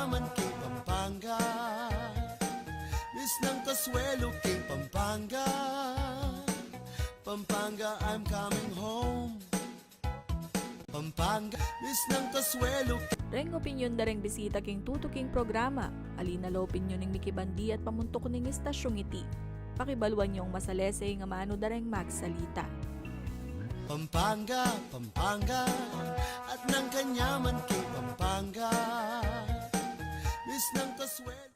kanyaman kay Pampanga. Miss ng Kasuelo kay Pampanga. Pampanga, I'm coming home. Pampanga, miss ng Kasuelo. Reng opinyon da reng bisita king tutuking programa. Alina la opinyon ng Mickey Bandi at pamuntok ning istasyong iti. Pakibaluan niyong masalese nga maano da reng magsalita. Pampanga, Pampanga, at ng kanyaman kay Pampanga. Miss ng Kasuelo.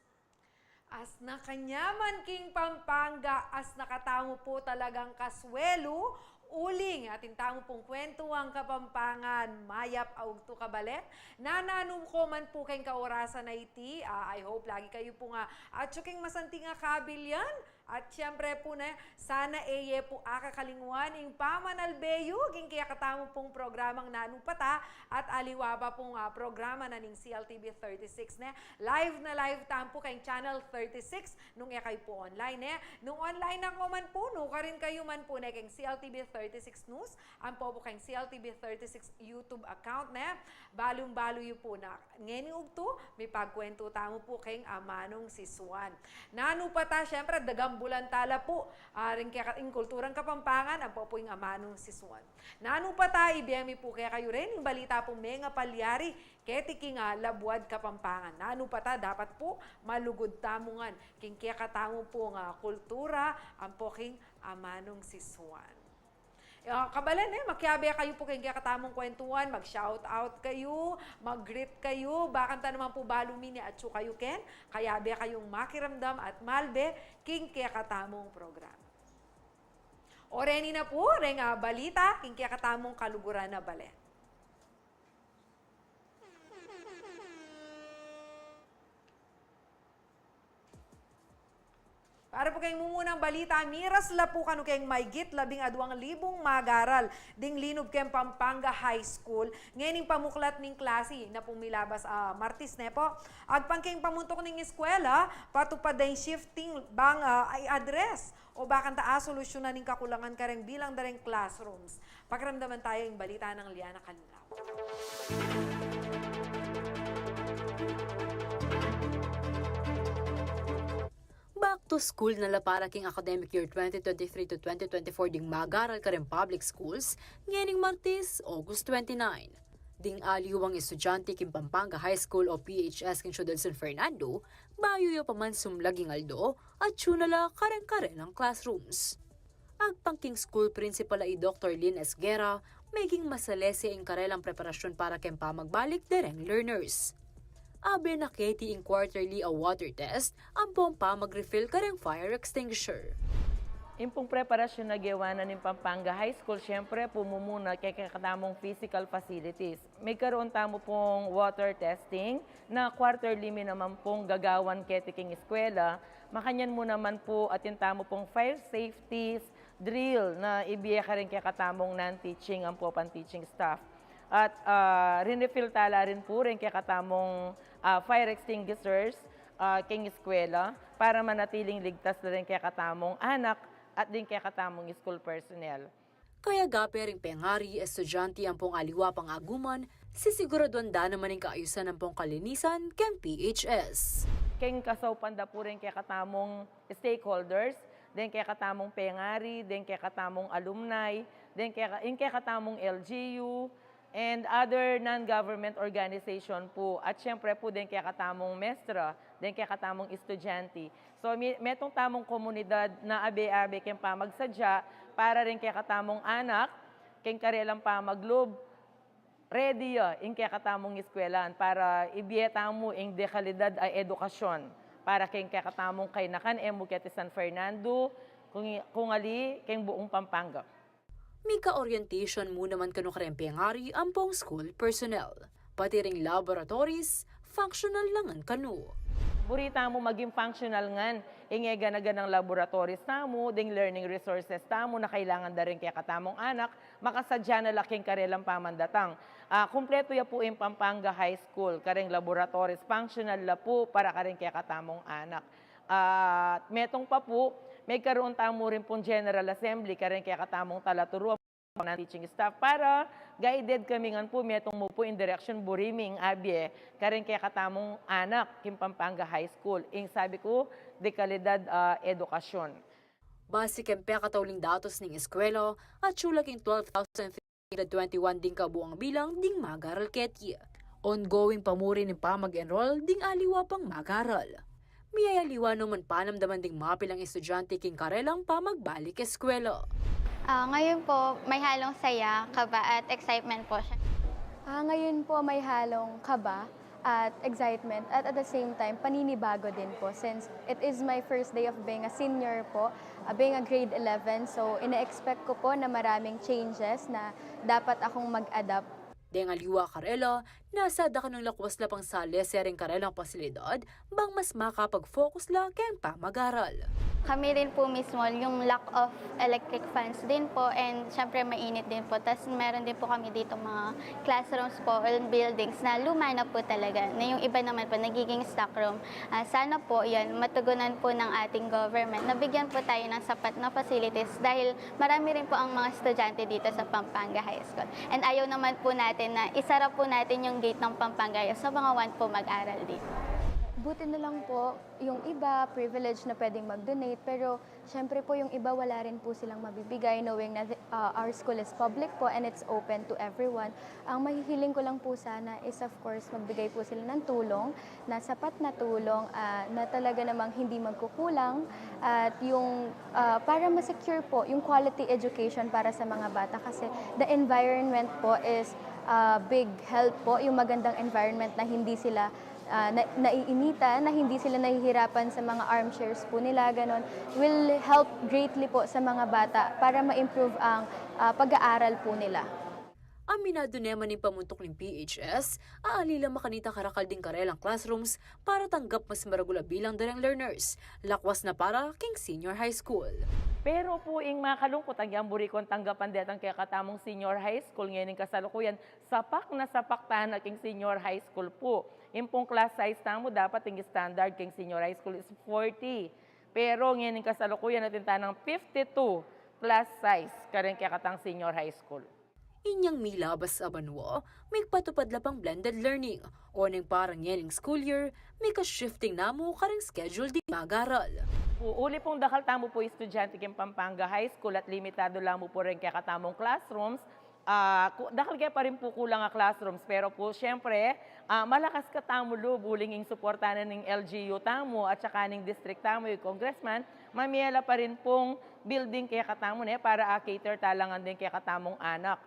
As nakanyaman king Pampanga, as nakatamo po talagang Kasuelo, uling atin tamo pong kwento ang Kapampangan, mayap augto kabalet. Nananong ko man po kayong kaorasan na iti, I hope lagi kayo po nga at suking masanti nga kabilyan. At siyempre po na, sana eye po akakalinguan yung pamanalbeyo, ging kaya katamo pong programang nanupata at aliwa pa pong programa na ning CLTV 36 na. Live na live tampo kayong channel 36 nung kayo po online eh. Nung online na ko man po, no, karin kayo man po na kayong CLTV 36 News, ang po kayong CLTV 36 YouTube account na. Balong-balo yun po na. Ngayon ugto, may pagkwento tamo po kayong amanong si Swan. Nanupata, siyempre, bulan tala po, rin kaya in kulturang Kapampangan, ang po yung amanong si Swan. Nano pa tayo, ibiyami po kaya kayo rin, yung balita po mga palyari, ketiking labuad Kapampangan. Nano pa ta, dapat po malugod tamungan, king kaya katamo po nga kultura, ang po king amanong si Swan. Kabalan makiabe kayo po kayong katamong kwentuhan, mag-shout out kayo, mag-greet kayo, bakanta naman po balumini at su kayo ken, kayabe kayong makiramdam at malbe, king kaya katamong programa. Oreni na po, reng balita, king kaya katamong kaluguran na balen. Para po kayong mumunang balita, miras la po kanu kayong maygit 12,000 magaral ding linog kayong Pampanga High School. Ngayon pamuklat ning klase na pumilabas Martis ne po. Agpang kayong pamuntok ning eskwela, patupad din shifting bang ay address o bakang solusyonan ning kakulangan kareng bilang dareng classrooms. Pakiramdaman tayo yung balita ng Liana Kanlaw. Back to school na la para king academic year 2023 to 2024 ding mag-aral ka rin public schools ngayon Martes, August 29. Ding aliwang estudyante king Pampanga High School o PHS king Chodelson Fernando, bayo yo paman sumlaging aldo at tsunala karen-karen ang classrooms. Agpang king school principal ay Dr. Lynn Esguera, maging masalese ang karelang preparasyon para king pamagbalik dereng learners. Abe na Katie in quarterly a water test, ang pompa mag-refill kareng fire extinguisher. Impong preparasyon na gawa na ng Pampanga High School, syempre pumumuna kay katamong physical facilities. May karoon tamo pong water testing na quarterly naman pong gagawan ketiking eskwela. Makanyan mo naman po atin tamo pong fire safeties, drill na ibiya ka rin kay katamong non-teaching ang po pan-teaching staff. At rin-refill tala rin po rin kay katamong fire extinguishers king eskwela para manatiling ligtas na rin kay katamong anak at din kay katamong school personnel. Kaya gape ring pengari, estudyante ang pong aliwa pang aguman, sisiguraduan da naman ang kaayusan ng pong kalinisan ken PHS. King kasaw panda po rin kay katamong stakeholders, din kay katamong pengari, din kay katamong alumni, din kay katamong LGU, and other non-government organization po. At syempre po din kaya katamong mestra, din kaya katamong estudyante. So metong tamong komunidad na abe-abe kaya pa magsadya para rin kaya katamong anak, kaya karelang pa maglob, ready in kaya katamong eskwelan para ibiyeta mo in dekalidad ay edukasyon para kaya katamong kay nakan emo kaya San Fernando, kung ali kaya buong Pampanga. Mika orientation mo naman kanu karempengari ang pong school personnel. Pati ring laboratories, functional langan kanu. Burita mo maging functional ngan, ingega na ganang laboratories tamo, ding learning resources tamo na kailangan da rin kaya katamong anak, makasadya na laking karelang pamandatang. Kumpleto ya po yung Pampanga High School, kareng laboratories, functional la po para kareng kaya katamong anak. Metong pa po, may karoon tamo rin pong General Assembly, kareng kaya katamong talaturo ng teaching staff para guided kami ngan po metong mo po in direction buriming abye karen kaya katamong anak kim Pampanga High School. Ing sabi ko, de kalidad edukasyon. Base kempe katawling datos ning eskwela at sulag in 12,321 ding kabuang bilang ding magaral ketye. Ongoing pamuri ng pamag-enroll ding aliwa pang magaral. Miyayaliwa naman panamdaman ding mapilang estudyante king karelang pamagbalik eskwela. Ngayon po, may halong saya, kaba at excitement po siya. Ngayon po may halong kaba at excitement at the same time paninibago din po since it is my first day of being a senior po, being a grade 11. So ina-expect ko po na maraming changes na dapat akong mag-adapt. Deng aliwa karela, nasa da ng lakwas lapang sa lesering karelang pasilidad bang mas makapag-focus la kayang pamag-aral. Kami rin po mismo, yung lack of electric fans din po and syempre mainit din po. Tapos meron din po kami dito mga classrooms po or buildings na luma na po talaga. Na yung iba naman po nagiging stock room. Sana po yan, matugunan po ng ating government. Nabigyan po tayo ng sapat na facilities dahil marami rin po ang mga estudyante dito sa Pampanga High School. And ayaw naman po natin na isara po natin yung gate ng Pampanga sa mga want po mag-aral dito. Buti na lang po, yung iba privilege na pwedeng mag-donate pero syempre po yung iba wala rin po silang mabibigay knowing na our school is public po and it's open to everyone. Ang mahihiling ko lang po sana is of course magbigay po sila ng tulong, na sapat na tulong na talaga namang hindi magkukulang at yung para ma-secure po yung quality education para sa mga bata kasi the environment po is big help po, yung magandang environment na hindi sila naiinitan, na hindi sila nahihirapan sa mga armchairs po nila, ganon, will help greatly po sa mga bata para ma-improve ang pag-aaral po nila. Aminado naman ni pamuntok ng PHS, aalila makanita karakal ding karelang classrooms para tanggap mas maragula bilang darang learners, lakwas na para king senior high school. Pero po ing makalungkot ang yamburi kong tanggapan detang kaya katamong senior high school ngayon kasalukuyan, sapak na sapak tahan king senior high school po. Impong class size tamo dapat yung standard king senior high school is 40. Pero ngayon kasalukuyan natin tanang 52 class size karen kaya katang senior high school. Inyang milabas abanwa, may patupad lapang blended learning. O nang parang yening school year, may ka-shifting namo karang schedule di mag-aral. Uli pong dakal tamo po estudyante king Pampanga High School at limitado lang mo po rin kaya katamong classrooms. Dakal kaya pa rin po kulang ang classrooms pero po syempre malakas ka tamo lo buling ing suportanan ng LGU tamo at saka ng district tamo yung congressman, mamiyala pa rin pong building kaya katamo na para cater talangan din kaya katamong anak.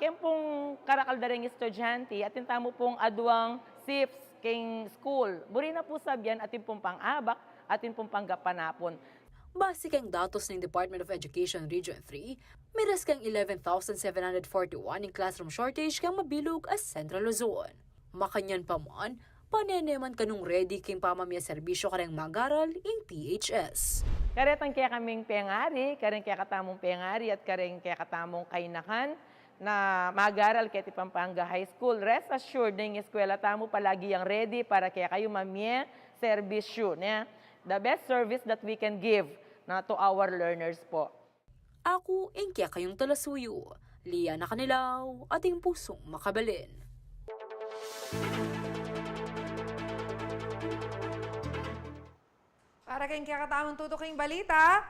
Kaya pong karakaldaring estudyante at tamo pong aduang SIPS king school. Buri na po sabyan atin pong pang-abak atin pong panggapanapon. Base kang datos ng Department of Education Region 3, miras kang 11,741 in classroom shortage kang mabilog as Central Luzon. Makanyan pa man, paneneman kanong ready king pamamaya serbisyo kareng mag-aral in PHS. Karetang kaya kaming pengari, kareng kaya katamong pengari at kareng kaya katamong kainakan na mag-aral kaya ti Pampanga High School. Rest assured na yung eskwela tamo palagi ang ready para kaya kayo mamaya serbisyo. The best service that we can give na to our learners po. Ako, engkya kayong talasuyo. Liya na kanilaw, ating pusong makabalin. Para kayong kakatamang tutuking balita,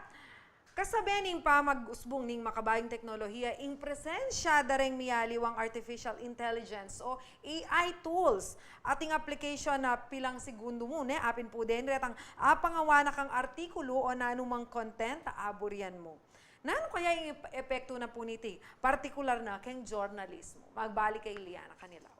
kasabianing pa mag-usbong ning makabayang teknolohiya ing presensya dareng miyaliwang artificial intelligence o AI tools. Ating application na pilang segundo muna, apin po din retang apangawana kang artikulo o nanumang content, aaburian mo. Nano kaya yung epekto na po niti, partikular na keng journalismo? Magbalik kay Liana Canilaw.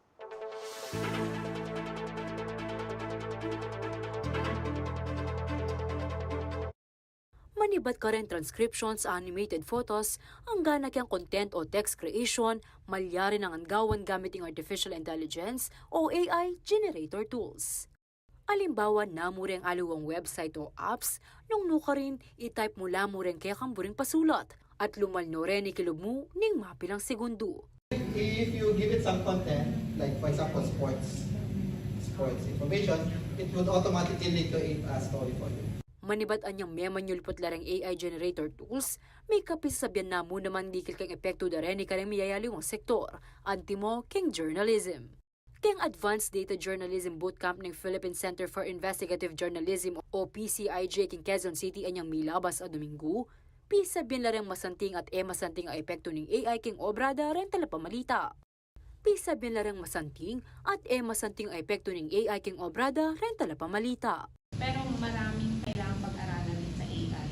Manibat ka rin transcriptions, animated photos, ang gana kang content o text creation, malyari ng anggawan gamit ng artificial intelligence o AI generator tools. Alimbawa na mo rin aluwang website o apps, nung nuka rin, itype mo lang mo rin kaya kang buring pasulat at lumalno rin ikilog mo ning mapilang segundo. If you give it some content, like for example sports information, it would automatically create a story for you. Manibatan niyang memanyul putlarang AI generator tools, may kapisabyan na mo naman dikil kang epekto da rin ni karang miyayaliwang sektor, antimo king journalism. Keng Advanced Data Journalism Bootcamp ng Philippine Center for Investigative Journalism o PCIJ king Quezon City anyang milabas a Domingo, pisabyan larang masanting at masanting a epekto ng AI king obra da rin talapamalita. Pisabyan larang masanting at masanting a epekto ng AI king obra da rin talapamalita. Pero maraming kailangang pag-aralan din sa AI.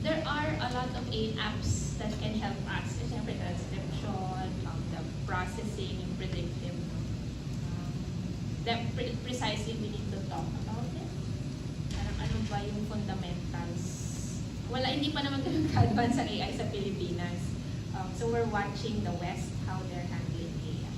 There are a lot of AI apps that can help us. Siyempre, transcription, the processing, yung predictive. That precisely we need to talk about it. Parang ano ba yung fundamentals? Hindi pa naman ganun ka-advance ang AI sa Pilipinas. So we're watching the West, how they're handling AI.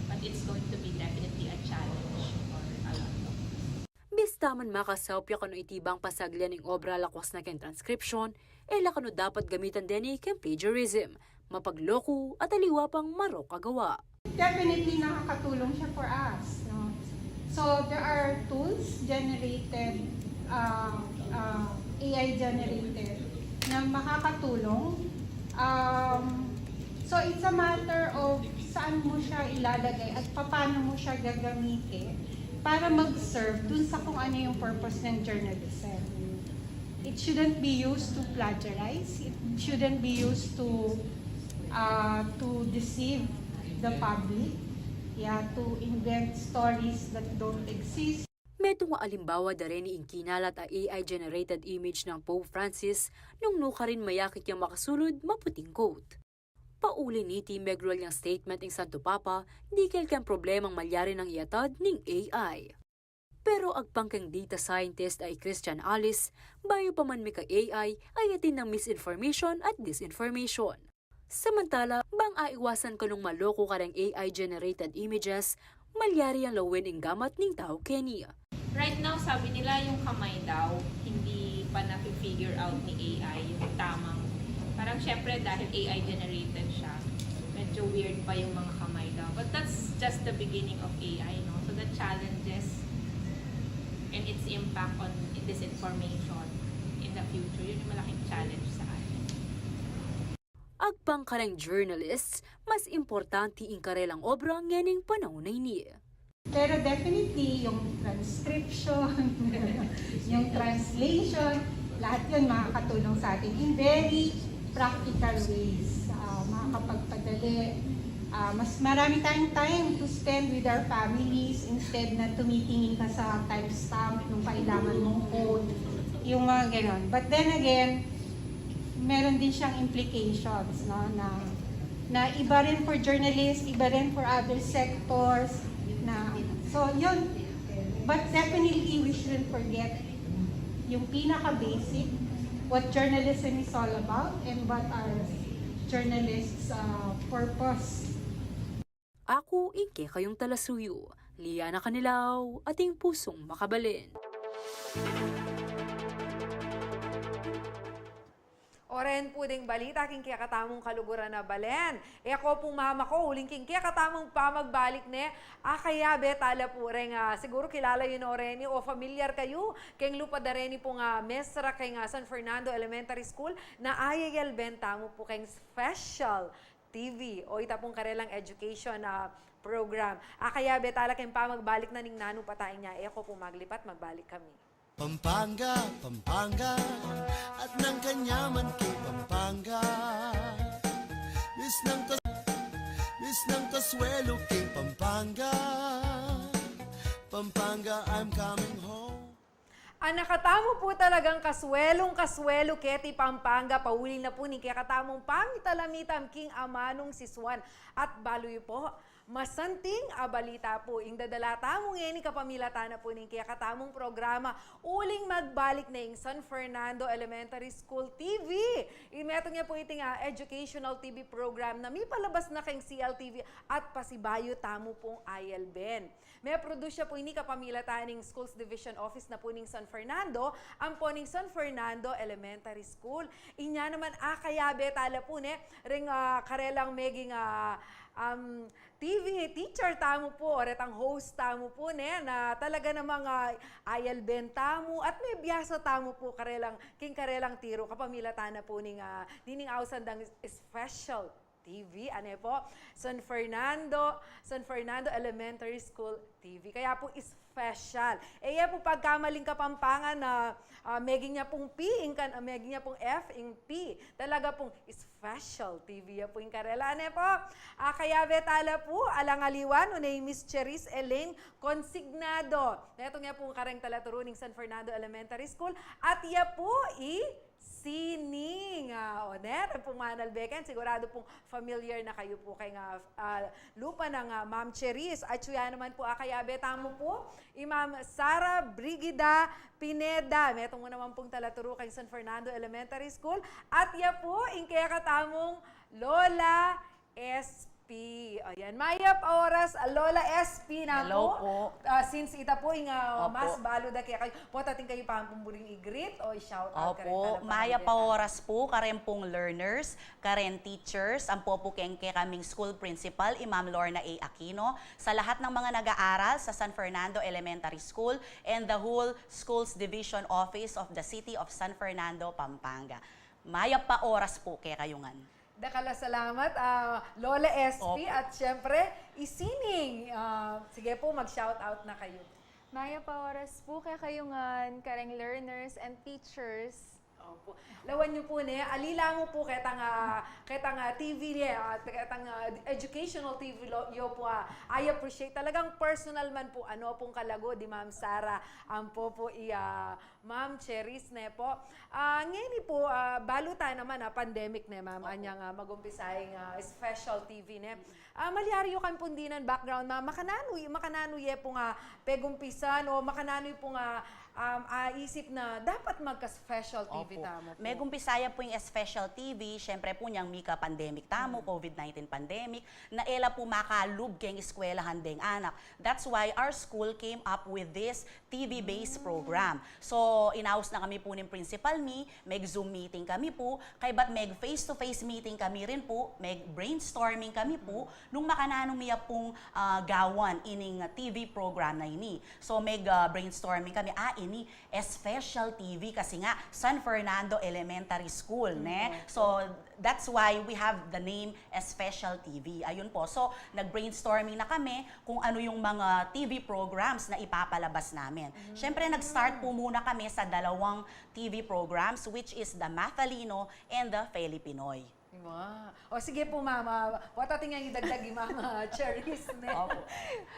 But it's going to be definitely a challenge for a lot of us. Bistaman makasawpya kano itibang pasaglan ng obra lakwas na ken transcription, kano dapat gamitan din ni ken plagiarism, mapagloko at aliwa pang marok agawa. Definitely nakakatulong siya for us. No? So there are tools generated, AI generated na makakatulong. So it's a matter of saan mo siya ilalagay at paano mo siya gagamitin para mag-serve dun sa kung ano yung purpose ng journalism. It shouldn't be used to plagiarize. It shouldn't be used to deceive the public, to invent stories that don't exist. Medyo nga alimbawa da rin ni kinalat a AI-generated image ng Pope Francis nung nuka rin mayakit yung makasulod maputing quote. Pauli niti megrol yung statement ng Santo Papa, di kang problemang malyari ng iatad ng AI. Pero agpangkang data scientist ay Christian Alice, bayo pa man may ka AI ay atin ng misinformation at disinformation. Samantala, bang aiwasan ko nung maloko ka ng AI-generated images, malyari ang lawin ang gamat ng tao Kenya. Right now, sabi nila yung kamay daw, hindi pa na-figure out ni AI yung tamang. Parang syempre dahil AI-generated siya, medyo weird pa yung mga kamay daw. But that's just the beginning of AI, no? So the challenges and its impact on disinformation in the future, yun yung malaking challenge sa atin. Agpang karang journalists, mas importante ang karelang obra nganing panahon na ini. Pero definitely, yung transcription, yung translation, lahat yun makakatulong sa atin in very practical ways. Makakapagpadali. Mas marami tayong time to spend with our families instead na tumitingin ka sa timestamp nung kailangan mong code. Yung mga ganon. But then again, meron din siyang implications, no? Na iba rin for journalists, iba rin for other sectors. So yun, but definitely we shouldn't forget yung pinaka-basic, what journalism is all about and what our journalists' purpose. Ako, inke kayong talasuyo, Liana Canilaw, ating pusong makabalin. Oren po ding balita, king kaya katamong kaluguran na balen. Ako pong mama ko, huling king kaya katamong pamagbalik ne. Kaya betala po rin siguro kilala yun Oren o familiar kayo. Keng lupa da rin po nga mesra kay San Fernando Elementary School na ayayal benta mo po keng special TV o ita pong karelang education program. Kaya betala keng pamagbalik na ning nanu patayin niya. Ako po maglipat, magbalik kami. Pampanga, Pampanga, at ng kanyaman kay Pampanga. Miss ng Kasuelo kay Pampanga. Pampanga, I'm coming home. Nakatamo po talagang kaswelo keti Pampanga. Pauli na po ni kaya katamong pamitalamitam king amanong siswan. At baloy po, masanting balita po. Ing dadalata mo ngayon kapamilata na po ning kaya katamong programa. Uling magbalik na ing San Fernando Elementary School TV. Imeto niya po iting educational TV program na may palabas na kayong CLTV at pasibayo tamo pong ILBN. May produce siya po ini kapamilata ning Schools Division Office na po ning San Fernando, ang po ning San Fernando Elementary School. Inya naman kaya betala po ne ring karelang meging TV teacher tamo po, oretang host tamo po ne, na talaga na mga ayal bentamo at may biyasa tamo po king karelang tiro kapamila tana po nining awsandang special TV, ano po, San Fernando Elementary School TV. Kaya po special. Po pagkamaling Kapampangan na meging niya pong P, meging niya pong F, P. Talaga pong special TV po yung karela. Ano po? Kaya betala po, alangaliwan, unay Miss Cherise Elaine Consignado. Ito nga po kareng talaturuning San Fernando Elementary School. At iya po sining. Oner, pong Manal Beken, sigurado pong familiar na kayo po kay lupa ng Ma'am Cherise. At suya naman po, kaya betamo po, Ma'am Sara Brigida Pineda. Metong mo naman pong talaturo kay San Fernando Elementary School. At iya po, kaya katamong Lola SP. Ayan, mayap oras, Lola SP na Hello po. po. Since ita po, mas balo da kaya kayo, po tating kayo pampumbring i-greet o i-shout out ka rin. Opo, maya pa oras po, karen pong learners, karen teachers, ang po keng kaming school principal, Ma'am Lorna A. Aquino, sa lahat ng mga nag-aaral sa San Fernando Elementary School and the whole Schools Division Office of the City of San Fernando, Pampanga. Maya pa oras po kaya kayungan. Dakala salamat, Lola SP, at syempre, isining. Sige po, mag-shout out na kayo. Maya pa oras po kaya kayungan, kareng learners and teachers. Opo. Lawan niyo po ne, alila mo po ketang TV niya, ketang educational TV yo po. I appreciate talagang personal man po ano pong kalago di Ma'am Sara, po Ma'am Cherise ne po. Ngayon po baluta naman pandemic ne Ma'am anyang magumpisay special TV ne. Malyari yo kan pundinan background makanano ye po pegumpisan o makanano po isip na dapat magka-special TV tamo po. Megumpisaya po yung special TV, syempre po niyang mika pandemic tamo, COVID-19 pandemic, na ela po makalub keng eskwelahan deng anak. That's why our school came up with this TV-based program. So, inaus na kami po ng principal meg Zoom meeting kami po, kay ba't meg face-to-face meeting kami rin po, meg brainstorming kami po, nung makananong miya pong gawan ining TV program na ini. So, meg brainstorming kami, ini special TV kasi nga San Fernando Elementary School, ne? So, that's why we have the name Special TV. Ayun po. So, nag-brainstorming na kami kung ano yung mga TV programs na ipapalabas namin. Siyempre, nag-start po muna kami sa dalawang TV programs, which is the Mathalino and the Filipinoy. Wow. O sige po Mama, watating nga idagdag Mama Cherise.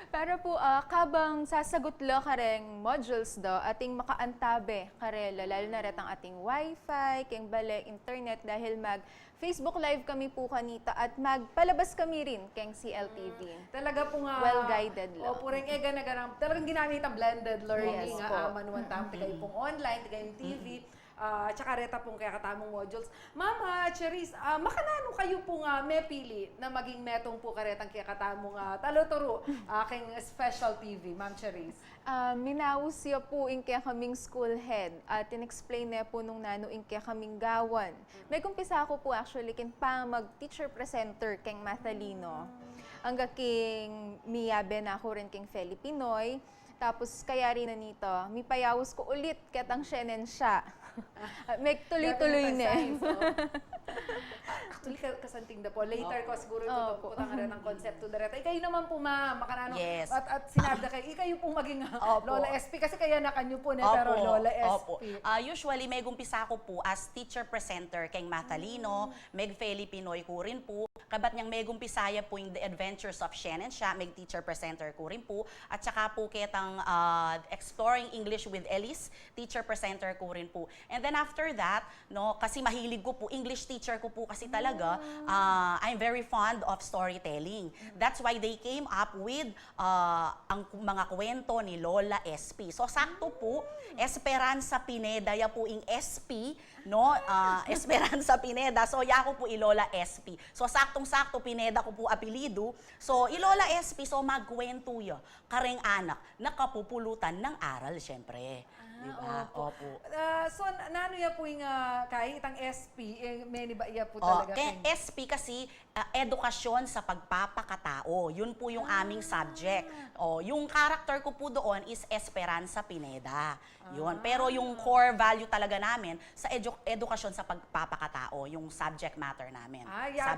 Pero po, kabang sasagot lo kareng modules do, ating makaantabe karelo, lalo na retang ating wifi, keng bale, internet, dahil Facebook Live kami po kanita at magpalabas kami rin keng CLTV. Talaga po nga. Well-guided lang. O, pureng talagang ginamit ang blended learning. Yes po. Manuwan tamo, tigay pong online, tigay yung TV. Tsaka reta pong kaya katamong modules. Mama Cherise, makanano kayo pong may pili na maging metong po karetang kaya katamong talotoro aking special TV, Ma'am Cherise? Minaus siya po kaya kaming school head at in-explain niya po nung nano kaya kaming gawan. May kumpisa ako po actually kin pa mag-teacher presenter keng Mathalino. Ang king miyabe na ako rin keng Filipinoy. Tapos kaya rin na nito, may payawos ko ulit katang siya siya. May tuloy-tuloy na. Actually, kasanting na po. Later ko siguro tutang rin ang konsepto na rin. Kayo naman po makanano. Yes. At sinabi na kayo pong maging Lola SP. Kasi kaya na kanyo po pero Lola SP. Usually, may gumpisa ko po as teacher presenter keng Mathalino, meg Filipinoy ko rin po. Kabat niyang may gumpisaya po yung The Adventures of Shannon siya, meg teacher presenter ko rin po. At saka po ketang Exploring English with Elise, teacher presenter ko rin po. And then after that, kasi mahilig ko po, English teacher ko po kasi talaga, I'm very fond of storytelling. That's why they came up with ang mga kwento ni Lola SP. So sakto po, Esperanza Pineda, ya po yung SP, Esperanza Pineda. So ya ko po Lola SP. So saktong-sakto Pineda ko po apelido. So Lola SP, so magkwento ya, kareng anak, nakapupulutan ng aral syempre. Diba? Opo. So, nano ya po yung kahit itang SP, many ba iya po talaga? Kaya SP kasi, edukasyon sa pagpapakatao. Yun po yung aming subject. Yung character ko po doon is Esperanza Pineda. Yun. Pero yung core value talaga namin sa edukasyon sa pagpapakatao, yung subject matter namin.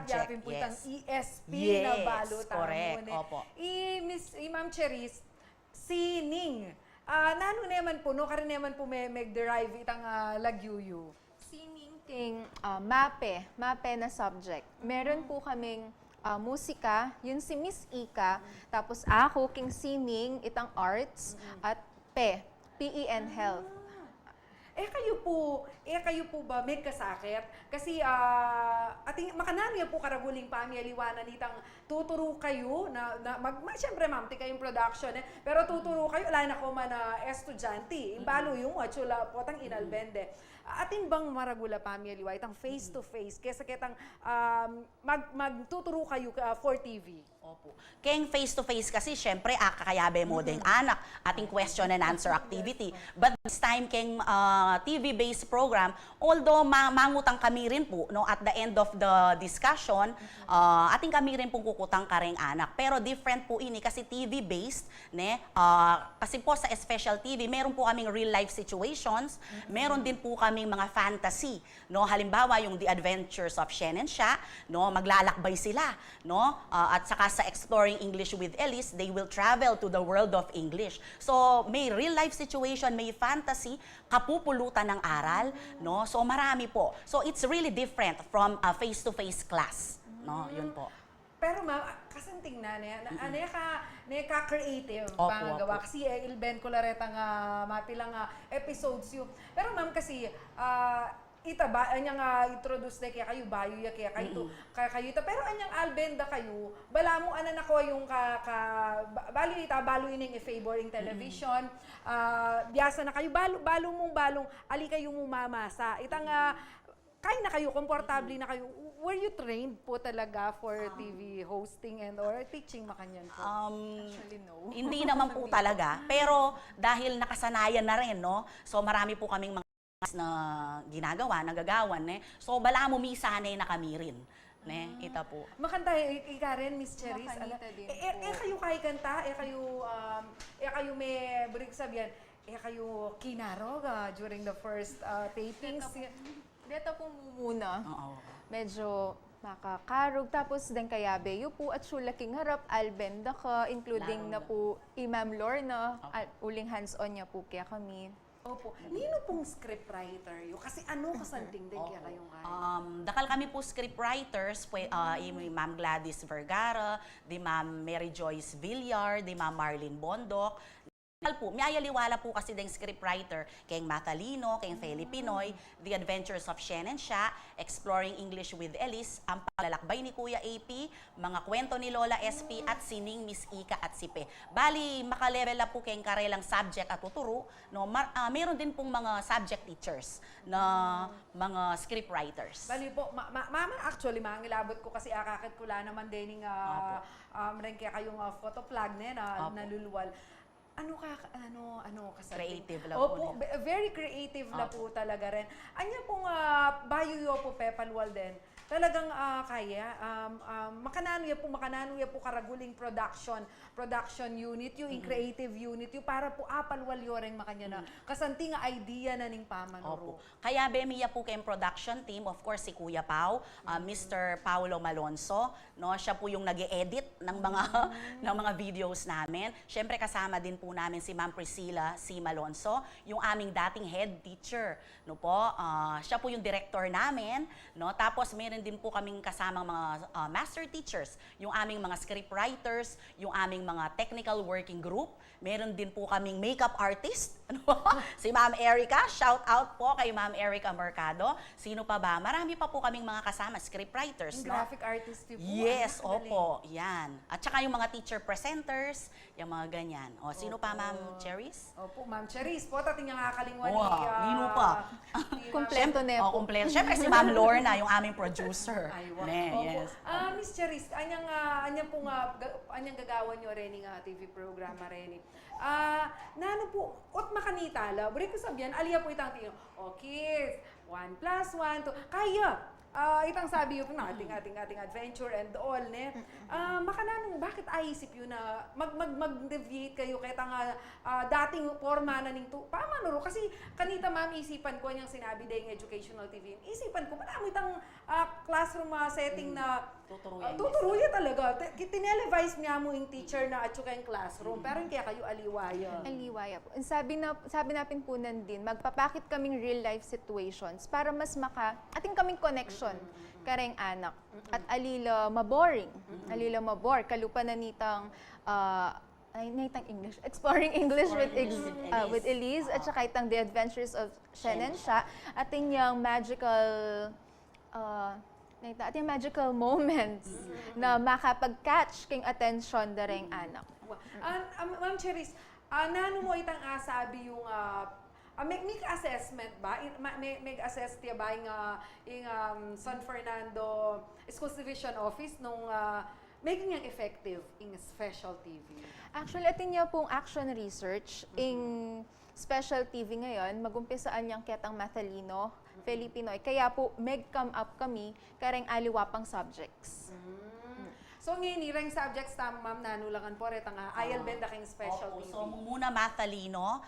Yapin po itang ESP Yes, na balutan. correct. Opo. Ma'am Cherise, sining. Nano naman po, no? Karin naman po may derive itang lagyuyu. Sining king mape na subject. Meron po kaming musika, yun si Miss Ika, tapos ako king sining, itang arts, at PE and health. Kayo po ba may kasakit? Kasi ating makanano yan po karaguling pamiyaliwanan itang tuturo kayo siyempre ma'am, ti kayong production pero tuturo kayo, ala na ko man estudyante, imbalo yung chula po tang inalbende. Atin bang maragula pamiyaliwa itang face to face kesa kitang magtuturo kayo for TV? Opo. Kaya face to face kasi syempre kakayabe mo ding anak ating question and answer activity. But this time keng TV-based program, although mangutang kami rin po no at the end of the discussion, ating kami rin pong kukutang kareng anak. Pero different po ini kasi TV-based, kasi po sa special TV, meron po kaming real life situations, meron din po kaming mga fantasy, no? Halimbawa yung The Adventures of Shen and Sha, no? Maglalakbay sila, no? At saka sa Exploring English with Elise, they will travel to the world of English. So, may real life situation, may fantasy, kapupulutan ng aral, no? So, marami po. So, it's really different from a face-to-face class, no? Yun po. Pero ma'am, kasing tingnan ka creative pangagawa. Kasi ilben ko lareta nga mapilang episodes yun. Pero ma'am kasi, ita ba anyang introduce na kaya kayo bayo ya kaya kayo kayo ita pero anyang albenda kayo bala mo ana nako yung balo ining favoring television biasa na kayo balong ali kayo mo mamasa itang kaya na kayo komportable na kayo. Were you trained po talaga for TV hosting and or teaching makanyan po? Actually, no. Hindi naman po talaga, pero dahil nakasanayan na rin, no? So marami po kaming mga na nagagawan, So bala mo misanay na kami rin. Ita po. Makanta ika rin, Miss Cherise. Makanita din kayo kay kanta, kayo may burig sabihan, kayo kinarog during the first tapings. Dito po muna. Medyo makakarog. Tapos din kaya beyo po at sulaking harap, albenda ka, including na po Ma'am Lorna, uling hands-on niya po kaya kami. Opo. Nino pong scriptwriter yun? Kasi ano kasanting din kaya kayong kaya? Dakal kami po scriptwriters, Ma'am Gladys Vergara, di Ma'am Mary Joyce Villar, di Ma'am Marlene Bondok. Po, may ayaliwala po kasi ding scriptwriter kayong Matalino, kayong Filipinoy, The Adventures of Shen and Sha, Exploring English with Elise, Ang Paglalakbay ni Kuya AP, Mga Kwento ni Lola SP at Sining Miss Ika at Sipe. Bali, makalevel na po kayong karelang subject at tuturo, no? Meron din pong mga subject teachers na mga scriptwriters. Bali po, mama actually, mangilabot ko kasi akakit ko lang naman din yung kaya kayong photo flag na naluluwal. Ano kasi creative lang po. Very creative na po talaga rin. Anya pong bayo yo po Pepalwal din. Talagang kaya makanano ya po karaguling production unit yung creative unit yung para po apalwal yo ring makanya na kasanti nga idea na ning pamanuro. Kaya bemiya po kayong production team, of course si Kuya Pao, Mr. Paulo Malonzo, no? Siya po yung nag-e-edit ng mga videos namin. Syempre kasama din po namin si Ma'am Priscilla C. Malonzo, yung aming dating head teacher, no po. Siya po yung director namin, no? Tapos meron din po kaming kasamang mga master teachers, yung aming mga script writers, yung aming mga technical working group. Meron din po kaming makeup artist, si Ma'am Erica. Shout out po kay Ma'am Erica Mercado. Sino pa ba? Marami pa po kaming mga kasama, script writers. Graphic artist po. Yes, opo, yan. At saka yung mga teacher presenters, yung mga ganyan. Sino pa, Ma'am Cherise? Opo, Ma'am Cherise po, tating nga kakalingwan Nino pa. Kompleto na po. Kompleto. Siyempre si Ma'am Lorna, yung aming producer. Yes. Miss Cherise, anyang gagawan nyo rin ng TV programa rin. Nano po, kanita, buri ko sabihan, aliya po itang tingin, oh kids, 1 plus 1, 2, kaya. Itang sabi yun, ating adventure and all, ne? Makananong, bakit aisip yun na mag-deviate kayo kaya nga dating forma na ning pamanuro? Kasi kanita ma'am, isipan ko niyang sinabi dahil educational TV, isipan ko, marami itang classroom setting na tuturuya talaga. Tinelevise niya mo yung teacher na at saka yung classroom, pero kaya kayo aliwaya. Aliwaya po. Sabi natin po nandin, magpapakit kaming real life situations para mas ating kaming connection kareng anak. At alila maboring. Alila mabor. Kalupa na nitang English. Exploring English with Elise at saka itang The Adventures of Shannon siya. Ating yung magical moments na makapag-catch king attention dareng anak. Ma'am Cherise, nano mo itang sabi yung may assessment ba? May assess tiya ba yung San Fernando Schools Division Office nung making yung effective in special TV? Actually, atin niya pong action research in special TV ngayon, magumpisaan niyang ketang Mathalino, Filipinoy. Kaya po, come up kami kareng aliwapang subjects. So, ngayon, irang subjects ma'am, nanulangan po, retang IELBN king special TV. So, muna Mathalino,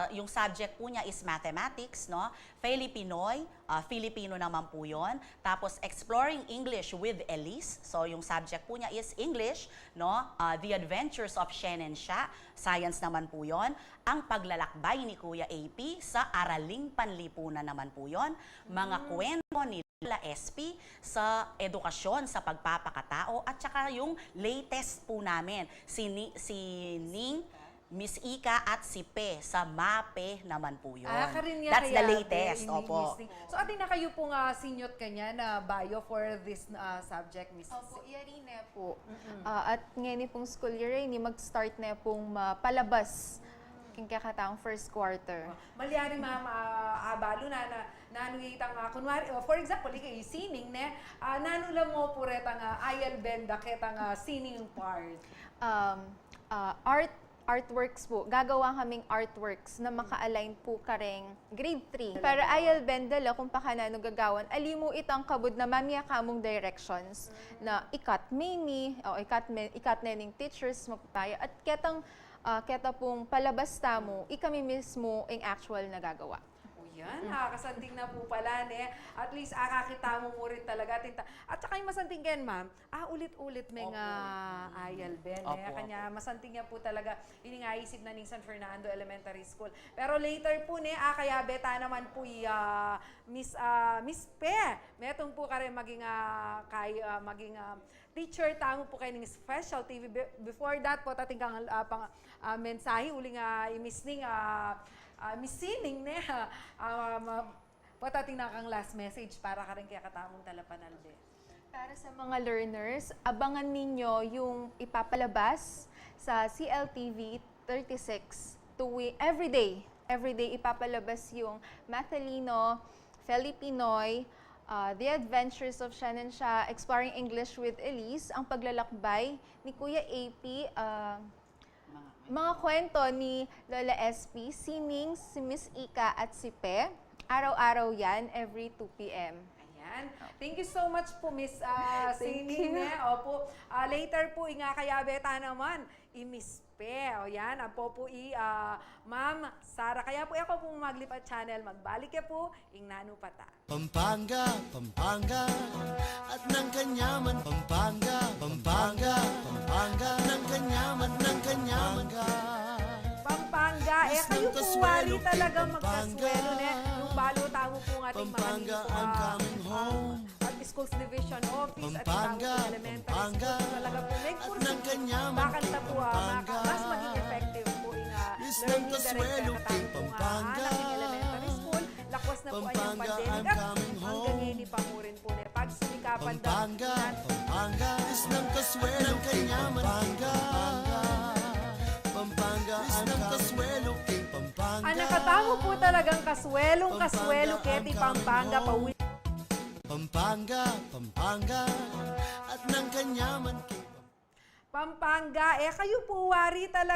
yung subject po niya is mathematics, no? Filipinoy, Filipino naman po yun. Tapos, Exploring English with Elise. So, yung subject po niya is English, no? The Adventures of Shannon siya. Science naman po yun. Ang paglalakbay ni Kuya AP sa Araling Panlipunan naman po yun. Mga kwento ni Lola SP sa edukasyon, sa pagpapakatao, at saka yung latest po namin, si Ning, Miss Ika at si Pe sa MAPE naman po yun. That's the latest. Opo. So, atin na kayo pong sinyot kanya na bio for this subject, Miss? Opo, iyari na po. At ngayon pong school year ni mag-start na pong palabas king kakataong first quarter. Malyari ma'am, abalo na nanuyitang kunwari, for example, ikay sining ne, nanula mo po retang IELBN ketang sining part. Artworks po. Gagawa kaming artworks na maka-align po kareng grade 3. Para IELBN dala kung pakanano gagawan, alimu itang kabud na mamaya kamong directions na ikat mini, o ikat nening teachers magpapaya at keta pong palabas tamo, ikami mismo ang actual na gagawa. Yan, nakakasanting na po pala, ne? At least, kakita mo rin talaga. At saka yung masanting yan, ma'am, ulit-ulit may IELBN, ne? Kanya, masanting niya po talaga, iningaisip na ng San Fernando Elementary School. Pero later po, ne, kaya beta naman po Miss Pe, metong po ka rin maging teacher, tamo po kayo ng special TV. Before that po, tating kang mensahe, uling Miss Ning, Miss Sining, ne, patating na kang last message para ka rin kaya katamong talapanalbe. Para sa mga learners, abangan ninyo yung ipapalabas sa CLTV 36 everyday. Everyday ipapalabas yung Mathalino, Filipinoy, The Adventures of Shannon siya, Exploring English with Elise, ang paglalakbay ni Kuya AP, mga kwento ni Lola SP, si Ning, si Miss Ika at si Pe. Araw-araw yan, every 2 p.m. Ayan. Thank you so much po, Miss Sining. Opo. Later po, kaya beta naman, Miss Pe. O yan, po Ma'am Sara. Kaya po ako po maglipat channel. Magbalik ya po, nano pata. Pampanga, Pampanga, at ng kanyaman. Pampanga, Pampanga, Pampanga, ng kanyaman, ng kanyaman. Pampanga, kayo po wari talaga magkaswelo, ne? Nung balo tamo po ng ating mga Pampanga, I'm coming home. at Schools Division Office Pampanga, at elementary Pampanga, school talaga po. May at kurso ng kanyaman bakanta po Pampanga. mas maging effective po Is ng learning kaswelo direct king Pampanga. anak ng elementary school. Lakwas na po ay ang Pampanga, pandemic I'm at coming home. hanggang ngayon ipamurin po na pagsumikapan daw. Pampanga, Pampanga, is ng kaswelo ng kanyaman. Pampanga, Pampanga, is ng kaswelo king Pampanga. Ang nakatamo po talagang kaswelong kaswelo keti Pampanga pauwi. Pampanga, Pampanga, at ng kanyaman king Pampanga, kayo po wari talaga.